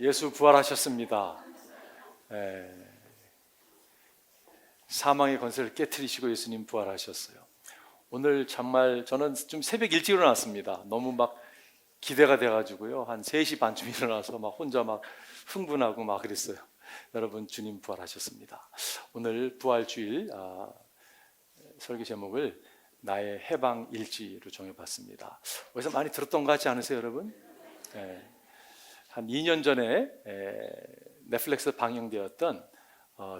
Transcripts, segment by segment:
예수 부활하셨습니다. 사망의 권세를 깨트리시고 예수님 부활하셨어요. 오늘 정말 저는 좀 새벽 일찍 일어났습니다. 너무 막 기대가 돼가지고요. 한 3시 반쯤 일어나서 막 혼자 막 흥분하고 막 그랬어요. 여러분, 주님 부활하셨습니다. 오늘 부활주일 설교 제목을 나의 해방일지로 정해봤습니다. 어디서 많이 들었던 것 같지 않으세요, 여러분? 한 2년 전에 넷플릭스 방영되었던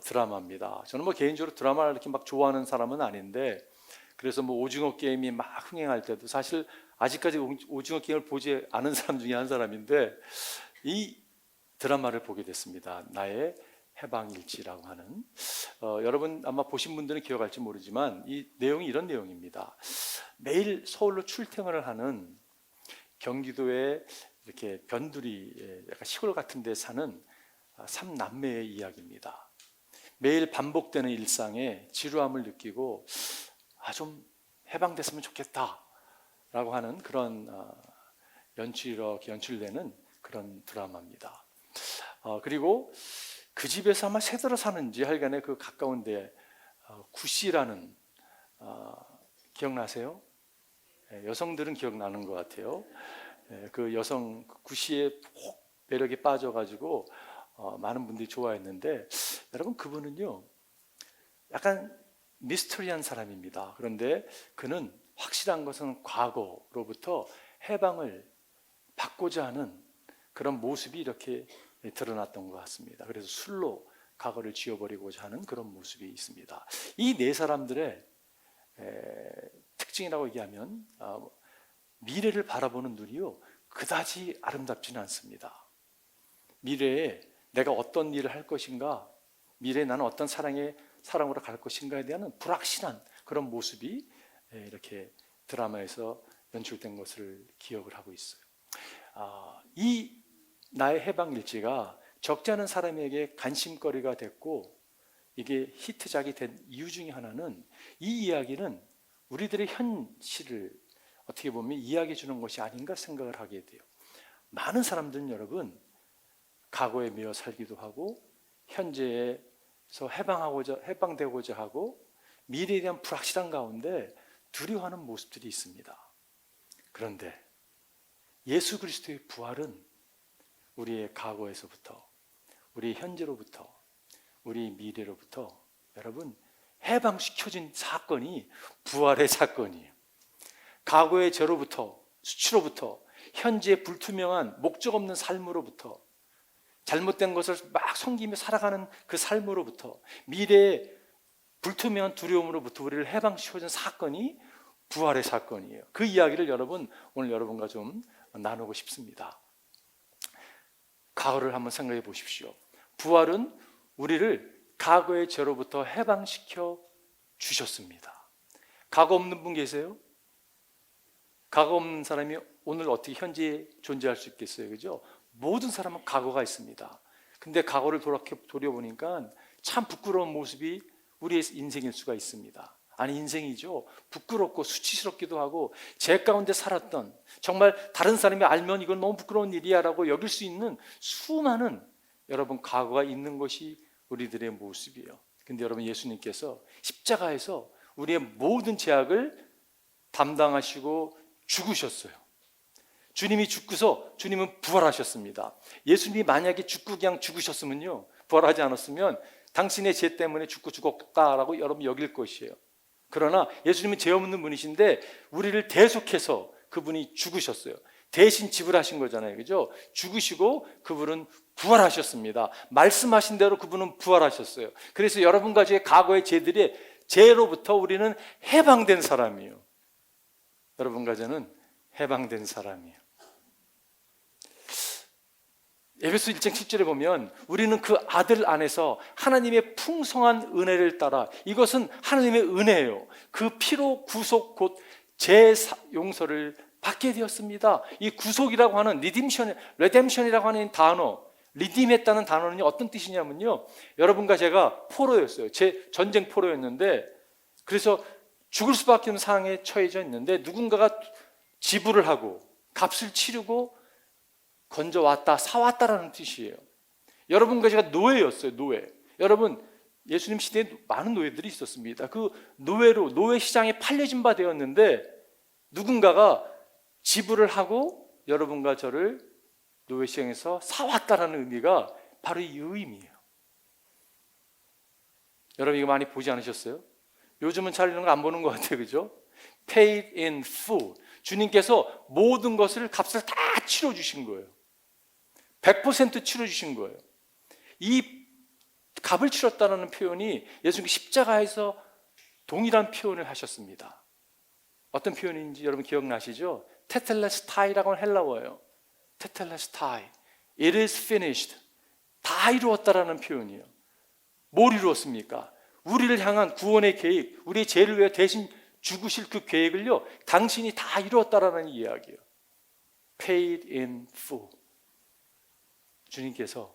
드라마입니다. 저는 뭐 개인적으로 드라마를 이렇게 막 좋아하는 사람은 아닌데, 그래서 뭐 오징어 게임이 막 흥행할 때도 사실 아직까지 오징어 게임을 보지 않은 사람 중에 한 사람인데, 이 드라마를 보게 됐습니다. 나의 해방일지라고 하는, 여러분 아마 보신 분들은 기억할지 모르지만 이 내용이 이런 내용입니다. 매일 서울로 출퇴근을 하는 경기도의 이렇게 변두리, 약간 시골 같은 데 사는 3남매의 이야기입니다. 매일 반복되는 일상에 지루함을 느끼고 좀 해방됐으면 좋겠다 라고 하는 그런 이렇게 연출되는 그런 드라마입니다. 그리고 그 집에서 아마 새들어 사는지 하여간에 그 가까운 데 구씨라는, 기억나세요? 여성들은 기억나는 것 같아요. 그 여성 구씨의 매력에 빠져가지고 많은 분들이 좋아했는데, 여러분 그분은요 약간 미스터리한 사람입니다. 그런데 그는 확실한 것은 과거로부터 해방을 받고자 하는 그런 모습이 이렇게 드러났던 것 같습니다. 그래서 술로 과거를 지워버리고자 하는 그런 모습이 있습니다. 이 네 사람들의 특징이라고 얘기하면 미래를 바라보는 눈이요 그다지 아름답지는 않습니다. 미래에 내가 어떤 일을 할 것인가, 미래에 나는 어떤 사랑으로 갈 것인가에 대한 불확실한 그런 모습이 이렇게 드라마에서 연출된 것을 기억을 하고 있어요. 이 나의 해방일지가 적지 않은 사람에게 관심거리가 됐고, 이게 히트작이 된 이유 중에 하나는, 이 이야기는 우리들의 현실을 어떻게 보면 이야기해 주는 것이 아닌가 생각을 하게 돼요. 많은 사람들은 여러분 과거에 매여 살기도 하고, 현재에서 해방되고자 하고, 미래에 대한 불확실한 가운데 두려워하는 모습들이 있습니다. 그런데 예수 그리스도의 부활은 우리의 과거에서부터, 우리 현재로부터, 우리 미래로부터 여러분 해방시켜진 사건이 부활의 사건이에요. 과거의 죄로부터, 수치로부터, 현재의 불투명한 목적 없는 삶으로부터, 잘못된 것을 막 섬기며 살아가는 그 삶으로부터, 미래의 불투명한 두려움으로부터 우리를 해방시켜준 사건이 부활의 사건이에요. 그 이야기를 오늘 여러분과 좀 나누고 싶습니다. 과거를 한번 생각해 보십시오. 부활은 우리를 과거의 죄로부터 해방시켜 주셨습니다. 과거 없는 분 계세요? 과거 없는 사람이 오늘 어떻게 현재에 존재할 수 있겠어요? 그죠? 모든 사람은 과거가 있습니다. 근데 과거를 돌아보니까 참 부끄러운 모습이 우리의 인생일 수가 있습니다. 아니, 인생이죠. 부끄럽고 수치스럽기도 하고, 죄 가운데 살았던, 정말 다른 사람이 알면 이건 너무 부끄러운 일이야 라고 여길 수 있는 수많은 여러분 과거가 있는 것이 우리들의 모습이에요. 근데 여러분, 예수님께서 십자가에서 우리의 모든 죄악을 담당하시고 죽으셨어요. 주님이 죽고서 주님은 부활하셨습니다. 예수님이 만약에 죽고 그냥 죽으셨으면요, 부활하지 않았으면 당신의 죄 때문에 죽었다라고 여러분 여길 것이에요. 그러나 예수님은 죄 없는 분이신데 우리를 대속해서 그분이 죽으셨어요. 대신 지불하신 거잖아요, 그죠? 죽으시고 그분은 부활하셨습니다. 말씀하신 대로 그분은 부활하셨어요. 그래서 여러분과 저의 과거의 죄로부터 우리는 해방된 사람이에요. 여러분과 저는 해방된 사람이에요. 에베소 1장 7절에 보면 우리는 그 아들 안에서 하나님의 풍성한 은혜를 따라, 이것은 하나님의 은혜예요. 그 피로 구속 곧 죄 용서를 받게 되었습니다. 이 구속이라고 하는 리뎀션이라고 하는 단어, 리딤했다는 단어는 어떤 뜻이냐면요, 여러분과 제가 포로였어요. 제 전쟁 포로였는데, 그래서 죽을 수밖에 없는 상황에 처해져 있는데 누군가가 지불을 하고 값을 치르고 건져왔다, 사왔다라는 뜻이에요. 여러분과 제가 노예였어요. 노예. 여러분, 예수님 시대에 많은 노예들이 있었습니다. 그 노예로 노예 시장에 팔려진 바 되었는데 누군가가 지불을 하고 여러분과 저를 노예 시장에서 사왔다라는 의미가 바로 이 의미예요. 여러분, 이거 많이 보지 않으셨어요? 요즘은 잘 이런 거 안 보는 것 같아요. 그죠? Paid in full. 주님께서 모든 것을 값을 다 치러주신 거예요. 100% 치러주신 거예요. 이 값을 치렀다는 표현이 예수님이 십자가에서 동일한 표현을 하셨습니다. 어떤 표현인지 여러분 기억나시죠? 테텔레스타이라고 하는 헬라어예요. 테텔레스타이. It is finished. 다 이루었다라는 표현이에요. 뭘 이루었습니까? 우리를 향한 구원의 계획, 우리의 죄를 위해 대신 죽으실 그 계획을요, 당신이 다 이루었다라는 이야기예요. Paid in full. 주님께서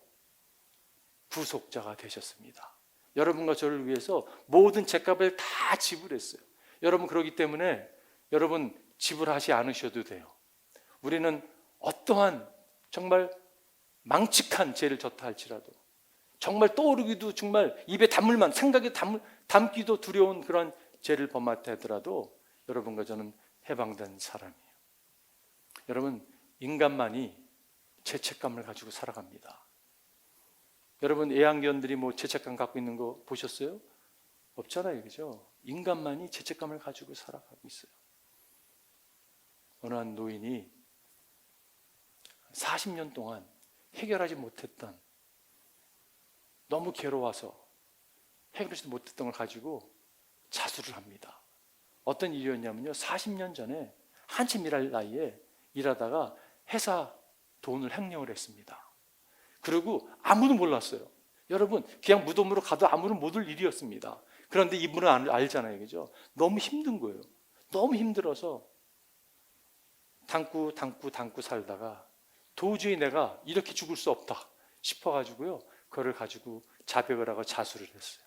구속자가 되셨습니다. 여러분과 저를 위해서 모든 죄값을 다 지불했어요. 여러분, 그렇기 때문에 여러분 지불하지 않으셔도 돼요. 우리는 어떠한 정말 망측한 죄를 졌다 할지라도, 정말 떠오르기도 정말 입에 담을만, 생각에 담기도 두려운 그런 죄를 범했다 하더라도 여러분과 저는 해방된 사람이에요. 여러분, 인간만이 죄책감을 가지고 살아갑니다. 여러분, 애완견들이 뭐 죄책감 갖고 있는 거 보셨어요? 없잖아요. 그죠? 인간만이 죄책감을 가지고 살아가고 있어요. 어느 한 노인이 40년 동안 해결하지 못했던, 너무 괴로워서 해결하지 못했던 걸 가지고 자수를 합니다. 어떤 일이었냐면요, 40년 전에 한참 일할 나이에 일하다가 회사 돈을 횡령을 했습니다. 그리고 아무도 몰랐어요. 여러분, 그냥 무덤으로 가도 아무도 못 올 일이었습니다. 그런데 이분은 알잖아요. 그죠? 너무 힘든 거예요. 너무 힘들어서 담고 살다가 도저히 내가 이렇게 죽을 수 없다 싶어가지고요, 그거를 가지고 자백을 하고 자수를 했어요.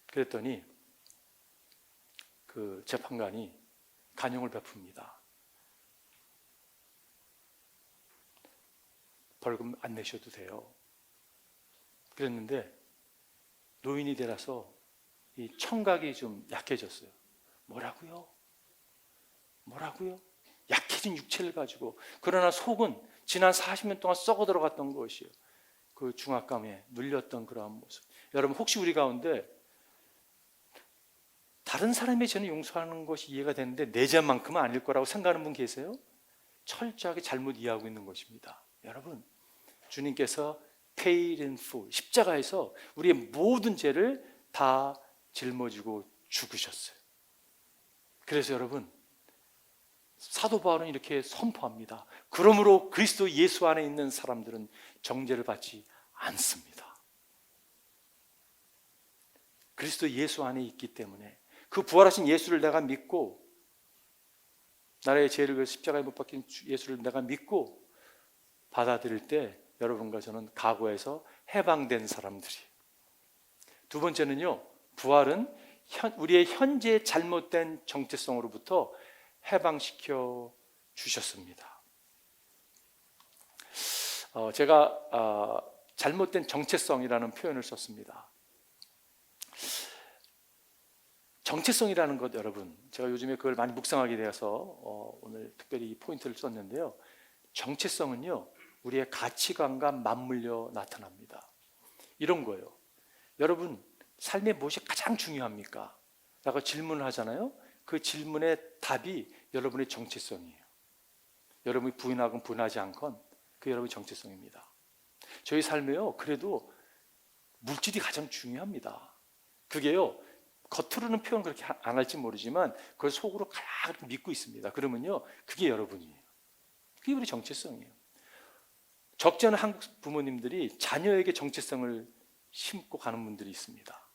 그랬더니 그 재판관이 간용을 베풉니다. 벌금 안 내셔도 돼요. 그랬는데 노인이 되라서 이 청각이 좀 약해졌어요. 뭐라고요? 약해진 육체를 가지고, 그러나 속은 지난 40년 동안 썩어 들어갔던 것이에요. 그 중압감에 눌렸던 그러한 모습. 여러분, 혹시 우리 가운데 다른 사람의 죄는 용서하는 것이 이해가 되는데 내 죄만큼은 아닐 거라고 생각하는 분 계세요? 철저하게 잘못 이해하고 있는 것입니다. 여러분, 주님께서 paid in full, 십자가에서 우리의 모든 죄를 다 짊어지고 죽으셨어요. 그래서 여러분, 사도 바울은 이렇게 선포합니다. 그러므로 그리스도 예수 안에 있는 사람들은 정죄를 받지 않습니다. 그리스도 예수 안에 있기 때문에, 그 부활하신 예수를 내가 믿고, 나라의 죄를 위해 십자가에 못 박힌 예수를 내가 믿고 받아들일 때 여러분과 저는 각오해서 해방된 사람들이에요. 두 번째는요, 부활은 우리의 현재 잘못된 정체성으로부터 해방시켜 주셨습니다. 제가 잘못된 정체성이라는 표현을 썼습니다. 정체성이라는 것, 여러분, 제가 요즘에 그걸 많이 묵상하게 되어서 오늘 특별히 이 포인트를 썼는데요, 정체성은요, 우리의 가치관과 맞물려 나타납니다. 이런 거예요. 여러분, 삶에 무엇이 가장 중요합니까? 라고 질문을 하잖아요. 그 질문의 답이 여러분의 정체성이에요. 여러분이 부인하건 부인하지 않건 그 여러분의 정체성입니다. 저희 삶에요, 그래도 물질이 가장 중요합니다. 그게요, 겉으로는 표현 그렇게 안 할지 모르지만 그걸 속으로 가득 믿고 있습니다. 그러면요, 그게 여러분이에요. 그게 우리 정체성이에요. 적지 않은 한국 부모님들이 자녀에게 정체성을 심고 가는 분들이 있습니다.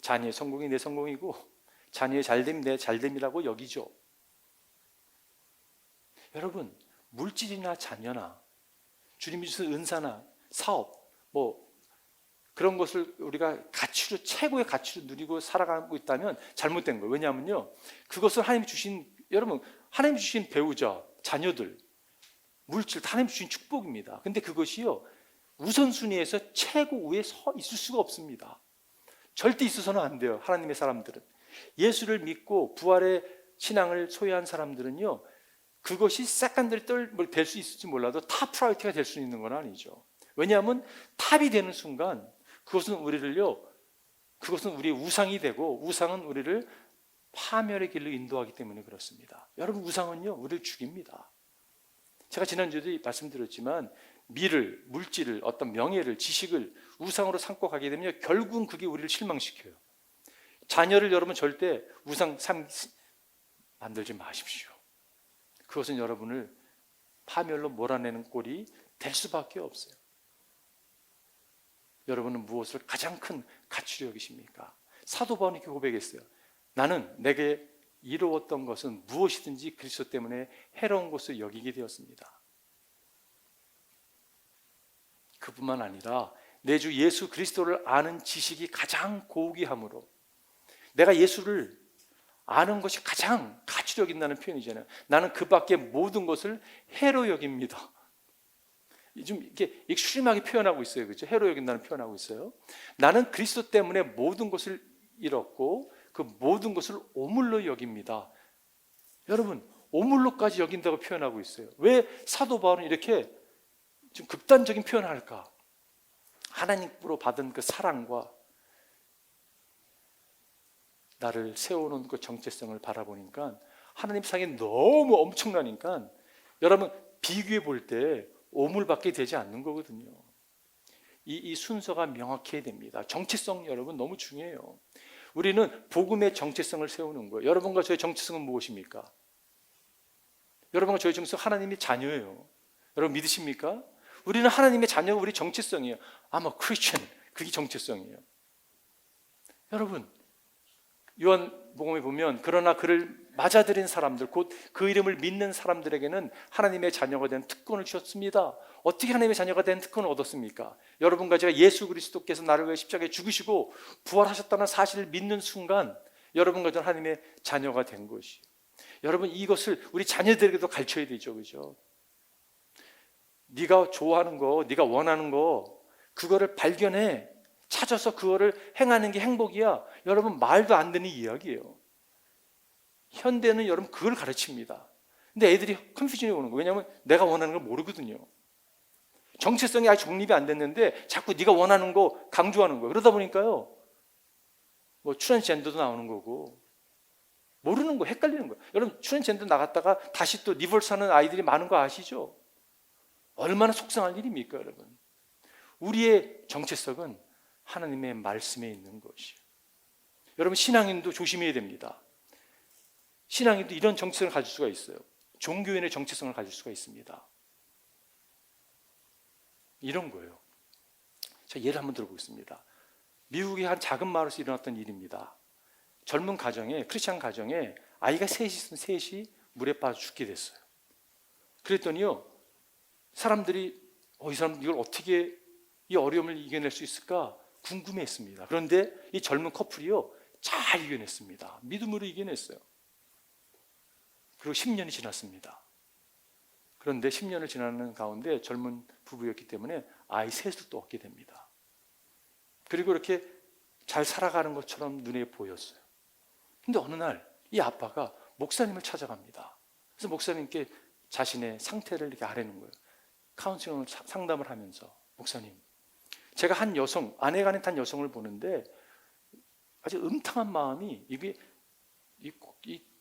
자녀의 성공이 내 성공이고 자녀의 잘됨이 내 잘됨이라고 여기죠. 여러분, 물질이나 자녀나 주님이 주신 은사나 사업, 뭐 그런 것을 우리가 가치로, 최고의 가치로 누리고 살아가고 있다면 잘못된 거예요. 왜냐하면요, 그것을 하나님이 주신, 여러분, 하나님이 주신 배우자, 자녀들, 물질, 하나님 주신 축복입니다. 근데 그것이요, 우선순위에서 최고 위에 서 있을 수가 없습니다. 절대 있어서는 안 돼요. 하나님의 사람들은, 예수를 믿고 부활의 신앙을 소유한 사람들은요, 그것이 세컨드리 될 수 있을지 몰라도 탑 프라이어티가 될 수 있는 건 아니죠. 왜냐하면 탑이 되는 순간 그것은 우리의 우상이 되고, 우상은 우리를 파멸의 길로 인도하기 때문에 그렇습니다. 여러분, 우상은요, 우리를 죽입니다. 제가 지난주에도 말씀드렸지만, 미를, 물질을, 어떤 명예를, 지식을 우상으로 삼고 가게 되면 결국은 그게 우리를 실망시켜요. 자녀를 여러분 절대 우상 만들지 마십시오. 그것은 여러분을 파멸로 몰아내는 꼴이 될 수밖에 없어요. 여러분은 무엇을 가장 큰 가치로 여기십니까? 사도 바울은 이렇게 고백했어요. 나는 내게 이루었던 것은 무엇이든지 그리스도 때문에 해로운 것을 여기게 되었습니다. 그뿐만 아니라 내 주 예수 그리스도를 아는 지식이 가장 고귀함으로, 내가 예수를 아는 것이 가장 가치로 여긴다는 표현이잖아요. 나는 그 밖의 모든 것을 해로 여깁니다. 좀 이렇게 익스트림하게 표현하고 있어요. 그렇죠? 해로 여긴다는 표현하고 있어요. 나는 그리스도 때문에 모든 것을 잃었고 그 모든 것을 오물로 여깁니다. 여러분, 오물로까지 여긴다고 표현하고 있어요. 왜 사도 바울은 이렇게 좀 극단적인 표현을 할까? 하나님으로 받은 그 사랑과 나를 세워놓은 그 정체성을 바라보니까 하나님 사랑이 너무 엄청나니까 여러분, 비교해 볼 때 오물밖에 되지 않는 거거든요. 이 순서가 명확해야 됩니다. 정체성, 여러분, 너무 중요해요. 우리는 복음의 정체성을 세우는 거예요. 여러분과 저의 정체성은 무엇입니까? 여러분과 저의 정체성은 하나님의 자녀예요. 여러분 믿으십니까? 우리는 하나님의 자녀가 우리 정체성이에요. I'm a Christian. 그게 정체성이에요. 여러분, 요한복음에 보면 그러나 그를 맞아들인 사람들, 곧 그 이름을 믿는 사람들에게는 하나님의 자녀가 된 특권을 주셨습니다. 어떻게 하나님의 자녀가 된 특권을 얻었습니까? 여러분과 제가 예수 그리스도께서 나를 위해 십자가에 죽으시고 부활하셨다는 사실을 믿는 순간 여러분과 저는 하나님의 자녀가 된 것이에요. 여러분, 이것을 우리 자녀들에게도 가르쳐야 되죠. 그죠? 네가 좋아하는 거, 네가 원하는 거, 그거를 발견해 찾아서 그거를 행하는 게 행복이야. 여러분, 말도 안 되는 이야기예요. 현대는 여러분 그걸 가르칩니다. 근데 애들이 컨퓨전이 오는 거예요. 왜냐하면 내가 원하는 걸 모르거든요. 정체성이 아직 정립이 안 됐는데 자꾸 네가 원하는 거 강조하는 거예요. 그러다 보니까요, 뭐 트랜스젠더도 나오는 거고, 모르는 거, 헷갈리는 거예요. 여러분, 트랜스젠더 나갔다가 다시 또 리버스 하는 아이들이 많은 거 아시죠? 얼마나 속상할 일입니까, 여러분? 우리의 정체성은 하나님의 말씀에 있는 것이에요. 여러분, 신앙인도 조심해야 됩니다. 신앙인도 이런 정체성을 가질 수가 있어요. 종교인의 정체성을 가질 수가 있습니다. 이런 거예요. 자, 예를 한번 들어보겠습니다. 미국의 한 작은 마을에서 일어났던 일입니다. 젊은 가정에, 크리스찬 가정에 아이가 셋이 물에 빠져 죽게 됐어요. 그랬더니요, 사람들이 이 사람 이걸 어떻게 이 어려움을 이겨낼 수 있을까 궁금해했습니다. 그런데 이 젊은 커플이요, 잘 이겨냈습니다. 믿음으로 이겨냈어요. 그리고 10년이 지났습니다. 그런데 10년을 지나는 가운데 젊은 부부였기 때문에 아이 셋을 또 얻게 됩니다. 그리고 이렇게 잘 살아가는 것처럼 눈에 보였어요. 근데 어느 날 이 아빠가 목사님을 찾아갑니다. 그래서 목사님께 자신의 상태를 이렇게 아뢰는 거예요. 카운슬링을 상담을 하면서, 목사님, 제가 한 여성, 아내가 아닌 한 여성을 보는데 아주 음탕한 마음이 이게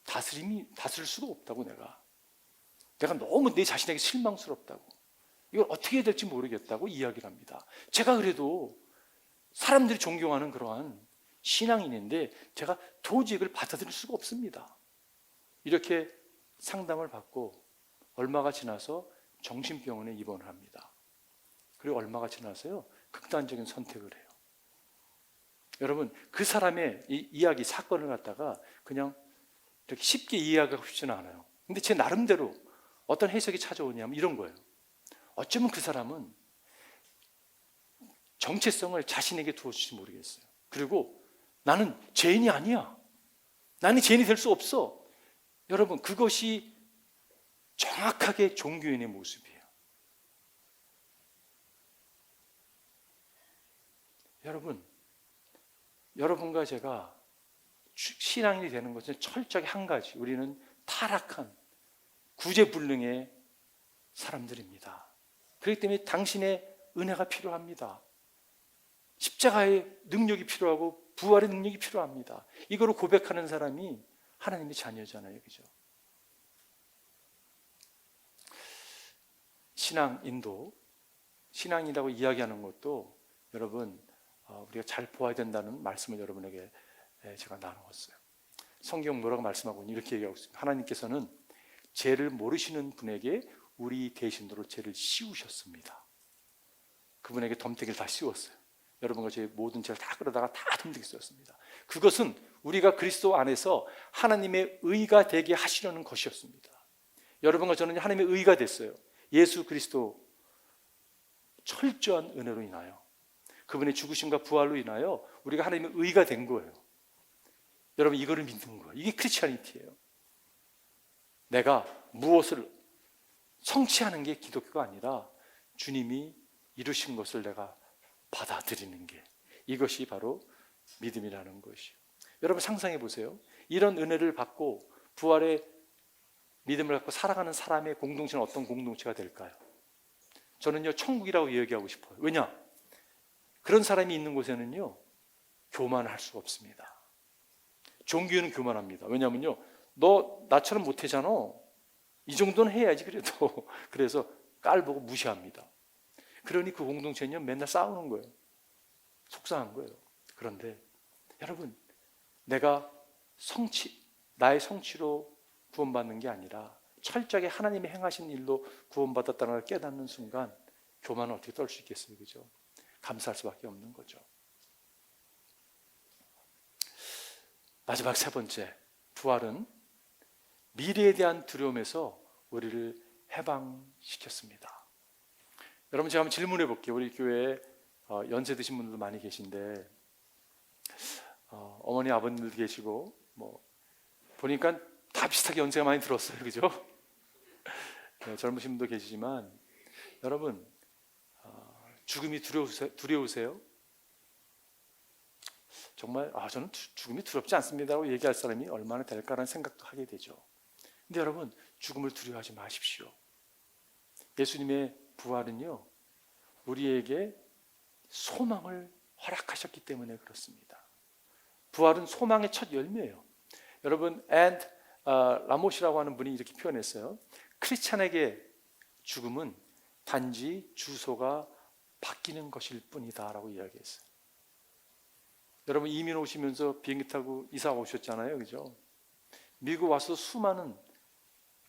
다스릴 수가 없다고, 내가 너무 내 자신에게 실망스럽다고, 이걸 어떻게 해야 될지 모르겠다고 이야기를 합니다. 제가 그래도 사람들이 존경하는 그러한 신앙인인데 제가 도저히 이걸 받아들일 수가 없습니다. 이렇게 상담을 받고 얼마가 지나서 정신병원에 입원을 합니다. 그리고 얼마가 지나서요, 극단적인 선택을 해요. 여러분, 그 사람의 이 이야기, 사건을 갖다가 그냥 이렇게 쉽게 이해하기가 쉽지는 않아요. 근데 제 나름대로 어떤 해석이 찾아오냐면 이런 거예요. 어쩌면 그 사람은 정체성을 자신에게 두었을지 모르겠어요. 그리고 나는 죄인이 아니야. 나는 죄인이 될 수 없어. 여러분, 그것이 정확하게 종교인의 모습이에요. 여러분과 제가 신앙인이 되는 것은 철저하게 한 가지, 우리는 타락한 구제불능의 사람들입니다. 그렇기 때문에 당신의 은혜가 필요합니다. 십자가의 능력이 필요하고 부활의 능력이 필요합니다. 이거를 고백하는 사람이 하나님의 자녀잖아요, 그죠? 신앙이라고 이야기하는 것도 여러분 우리가 잘 보아야 된다는 말씀을 여러분에게 제가 나누었어요. 성경 뭐라고 말씀하고 있니? 이렇게 얘기하고 있습니다. 하나님께서는 죄를 모르시는 분에게 우리 대신으로 죄를 씌우셨습니다. 그분에게 덤태기를 다 씌웠어요. 여러분과 제 모든 죄를 다 끌어다가 다 덤태기 씌웠습니다. 그것은 우리가 그리스도 안에서 하나님의 의가 되게 하시려는 것이었습니다. 여러분과 저는 하나님의 의가 됐어요. 예수 그리스도 철저한 은혜로 인하여, 그분의 죽으심과 부활로 인하여 우리가 하나님의 의가 된 거예요. 여러분, 이거를 믿는 거예요. 이게 크리스찬이티예요. 내가 무엇을 성취하는 게 기독교가 아니라 주님이 이루신 것을 내가 받아들이는 게, 이것이 바로 믿음이라는 것이에요. 여러분 상상해 보세요. 이런 은혜를 받고 부활의 믿음을 갖고 살아가는 사람의 공동체는 어떤 공동체가 될까요? 저는요, 천국이라고 이야기하고 싶어요. 왜냐? 그런 사람이 있는 곳에는요, 교만할 수가 없습니다. 종교는 교만합니다. 왜냐면요, 너 나처럼 못하잖아. 이 정도는 해야지 그래도. 그래서 깔보고 무시합니다. 그러니 그 공동체는 맨날 싸우는 거예요. 속상한 거예요. 그런데 여러분, 내가 나의 성취로 구원받는 게 아니라 철저하게 하나님이 행하신 일로 구원받았다는 걸 깨닫는 순간 교만은 어떻게 떨 수 있겠어요, 그죠? 감사할 수밖에 없는 거죠. 마지막 세 번째, 부활은 미래에 대한 두려움에서 우리를 해방시켰습니다. 여러분, 제가 한번 질문해 볼게요. 우리 교회에 연세 드신 분들도 많이 계신데 어머니 아버님들도 계시고 보니까 다 비슷하게 연세가 많이 들었어요, 그죠? 네, 젊으신 분도 계시지만 여러분, 죽음이 두려우세요? 정말 저는 죽음이 두렵지 않습니다라고 얘기할 사람이 얼마나 될까라는 생각도 하게 되죠. 근데 여러분, 죽음을 두려워하지 마십시오. 예수님의 부활은요, 우리에게 소망을 허락하셨기 때문에 그렇습니다. 부활은 소망의 첫 열매예요. 여러분, 라모시라고 하는 분이 이렇게 표현했어요. 크리스찬에게 죽음은 단지 주소가 바뀌는 것일 뿐이다 라고 이야기했어요. 여러분, 이민 오시면서 비행기 타고 이사 오셨잖아요, 그죠? 미국 와서 수많은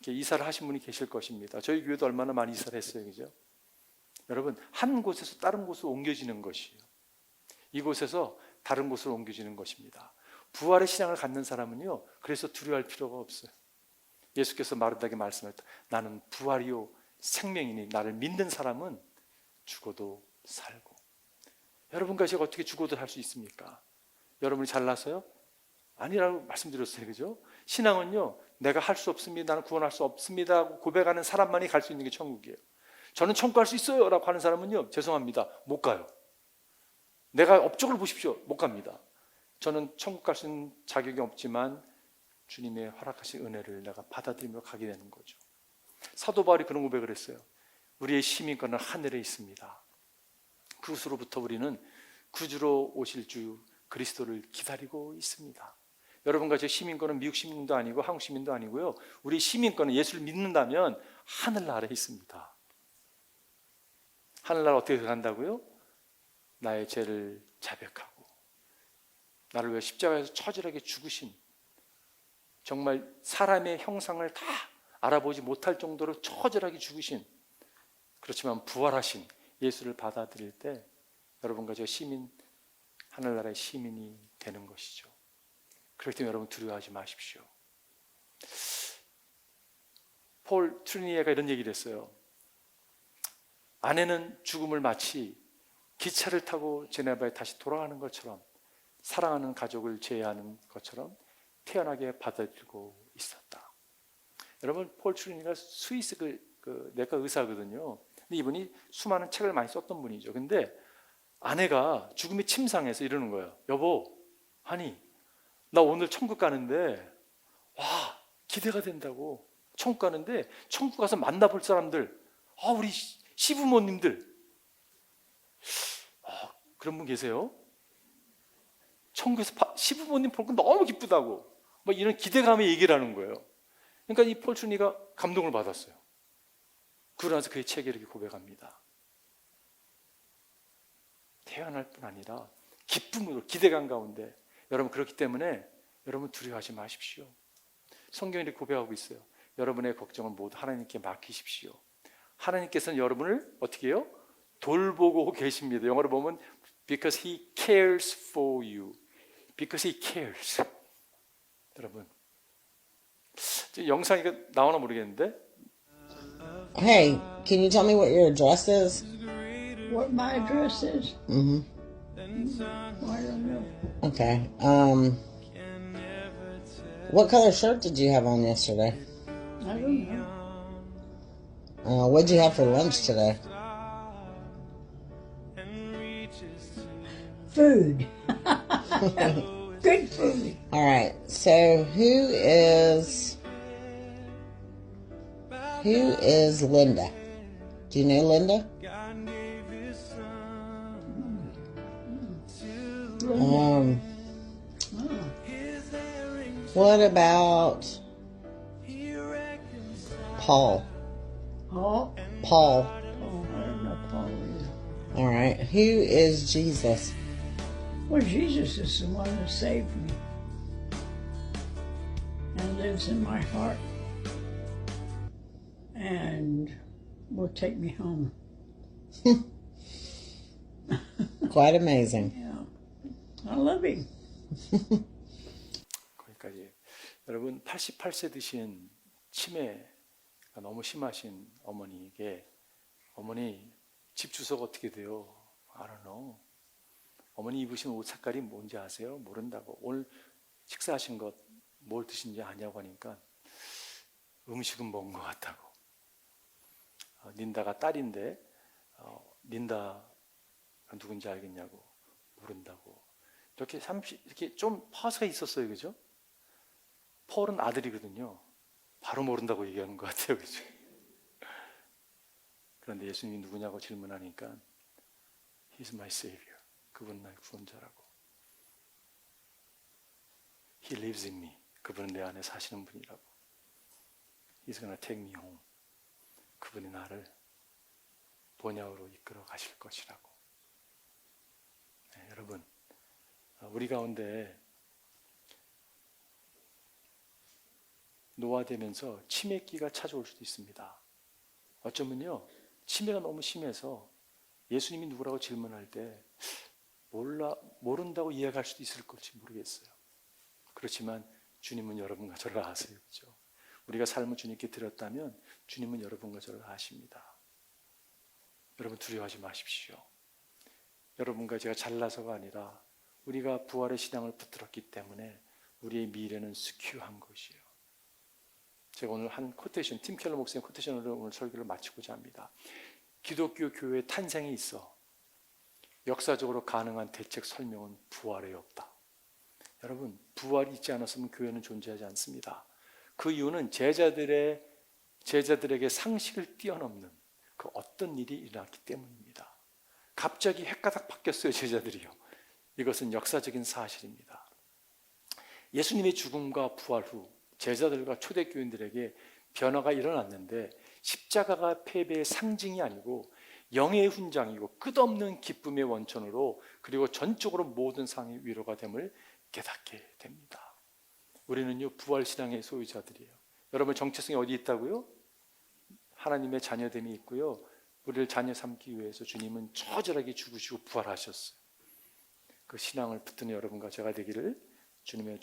이사를 하신 분이 계실 것입니다. 저희 교회도 얼마나 많이 이사를 했어요, 그죠? 여러분, 한 곳에서 다른 곳으로 옮겨지는 것이에요. 이곳에서 다른 곳으로 옮겨지는 것입니다. 부활의 신앙을 갖는 사람은요, 그래서 두려워할 필요가 없어요. 예수께서 마르다에게 말씀했다. 나는 부활이요 생명이니 나를 믿는 사람은 죽어도 살고. 여러분과 제가 어떻게 죽어도 살 수 있습니까? 여러분이 잘나서요? 아니라고 말씀드렸어요, 그죠? 신앙은요, 내가 할 수 없습니다, 나는 구원할 수 없습니다 하고 고백하는 사람만이 갈 수 있는 게 천국이에요. 저는 천국 갈 수 있어요 라고 하는 사람은요, 죄송합니다, 못 가요. 내가 업적을 보십시오, 못 갑니다. 저는 천국 갈 수 있는 자격이 없지만 주님의 허락하신 은혜를 내가 받아들이며 가게 되는 거죠. 사도 바울이 그런 고백을 했어요. 우리의 시민권은 하늘에 있습니다. 그곳으로부터 우리는 구주로 오실 주 그리스도를 기다리고 있습니다. 여러분과 제 시민권은 미국 시민도 아니고 한국 시민도 아니고요, 우리 시민권은 예수를 믿는다면 하늘나라에 있습니다. 하늘나라 어떻게 간다고요? 나의 죄를 자백하고 나를 위해 십자가에서 처절하게 죽으신, 정말 사람의 형상을 다 알아보지 못할 정도로 처절하게 죽으신, 그렇지만 부활하신 예수를 받아들일 때 여러분과 저 하늘나라의 시민이 되는 것이죠. 그렇기 때문에 여러분 두려워하지 마십시오. 폴 트루니에가 이런 얘기를 했어요. 아내는 죽음을 마치 기차를 타고 제네바에 다시 돌아가는 것처럼, 사랑하는 가족을 제외하는 것처럼 태연하게 받아들이고 있었다. 여러분 폴 트루니가 스위스 그 내과 의사거든요. 근데 이분이 수많은 책을 많이 썼던 분이죠. 근데 아내가 죽음의 침상에서 이러는 거예요. 여보, 하니, 나 오늘 천국 가는데 와 기대가 된다고. 천국 가는데 천국 가서 만나볼 사람들, 우리 시부모님들, 그런 분 계세요? 천국에서 시부모님 볼 건 너무 기쁘다고 막 이런 기대감에 얘기를 하는 거예요. 그러니까 이 폴 트루니가 감동을 받았어요. 그러고 나서 그의 책에 이렇게 고백합니다. 태어날 뿐 아니라 기쁨으로, 기대감 가운데. 여러분, 그렇기 때문에 여러분 두려워하지 마십시오. 성경이 이렇게 고백하고 있어요. 여러분의 걱정을 모두 하나님께 맡기십시오. 하나님께서는 여러분을 어떻게 해요? 돌보고 계십니다. 영어로 보면 because he cares for you. because he cares. 여러분, 영상이 나오나 모르겠는데. Hey, can you tell me what your address is? What my address is? Mm-hmm. I don't know. Okay. What color shirt did you have on yesterday? I don't know. What'd you have for lunch today? Food. Good food. All right. So who is Linda? Do you know Linda? Oh. What about Paul? Paul? Paul. Oh, I don't know Paul either. All right. Who is Jesus? Well, Jesus is the one that saved me and lives in my heart and will take me home. Quite amazing. Yeah. I love him. 거기까지. 여러분, 88세 드신 치매가 너무 심하신 어머니에게, 어머니 집 주소가 어떻게 돼요? I don't know. 어머니 입으신 옷 색깔이 뭔지 아세요? 모른다고. 오늘 식사하신 것 뭘 드신지 아냐고 하니까 음식은 먹은 것 같다고. 린다가 딸인데 린다가 누군지 알겠냐고. 모른다고. 이렇게 좀 파스가 있었어요, 그죠? 폴은 아들이거든요. 바로 모른다고 얘기하는 것 같아요, 그죠? 그런데 예수님이 누구냐고 질문하니까 He's my Savior. 그분은 나의 구원자라고. He lives in me. 그분은 내 안에 사시는 분이라고. He's gonna take me home. 그분이 나를 본향으로 이끌어 가실 것이라고. 네, 여러분, 우리 가운데 노화되면서 치매기가 찾아올 수도 있습니다. 어쩌면요, 치매가 너무 심해서 예수님이 누구라고 질문할 때 모른다고 이야기할 수도 있을 걸지 모르겠어요. 그렇지만 주님은 여러분과 저를 아세요, 그렇죠? 우리가 삶을 주님께 드렸다면 주님은 여러분과 저를 아십니다. 여러분 두려워하지 마십시오. 여러분과 제가 잘나서가 아니라 우리가 부활의 신앙을 붙들었기 때문에 우리의 미래는 스큐한 것이에요. 제가 오늘 한 코테이션, 팀 켈러 목사님 코테이션으로 오늘 설교를 마치고자 합니다. 기독교 교회의 탄생에 있어 역사적으로 가능한 대책 설명은 부활에 없다. 여러분, 부활이 있지 않았으면 교회는 존재하지 않습니다. 그 이유는 제자들에게 상식을 뛰어넘는 그 어떤 일이 일어났기 때문입니다. 갑자기 헷가닥 바뀌었어요, 제자들이요. 이것은 역사적인 사실입니다. 예수님의 죽음과 부활 후 제자들과 초대교인들에게 변화가 일어났는데 십자가가 패배의 상징이 아니고 영예의 훈장이고 끝없는 기쁨의 원천으로 그리고 전적으로 모든 상의 위로가 됨을 깨닫게 됩니다. 우리는요 부활신앙의 소유자들이에요. 여러분 정체성이 어디 있다고요? 하나님의 자녀됨이 있고요. 우리를 자녀 삼기 위해서 주님은 처절하게 죽으시고 부활하셨어요. 그 신앙을 붙드는 여러분과 제가 되기를 주님의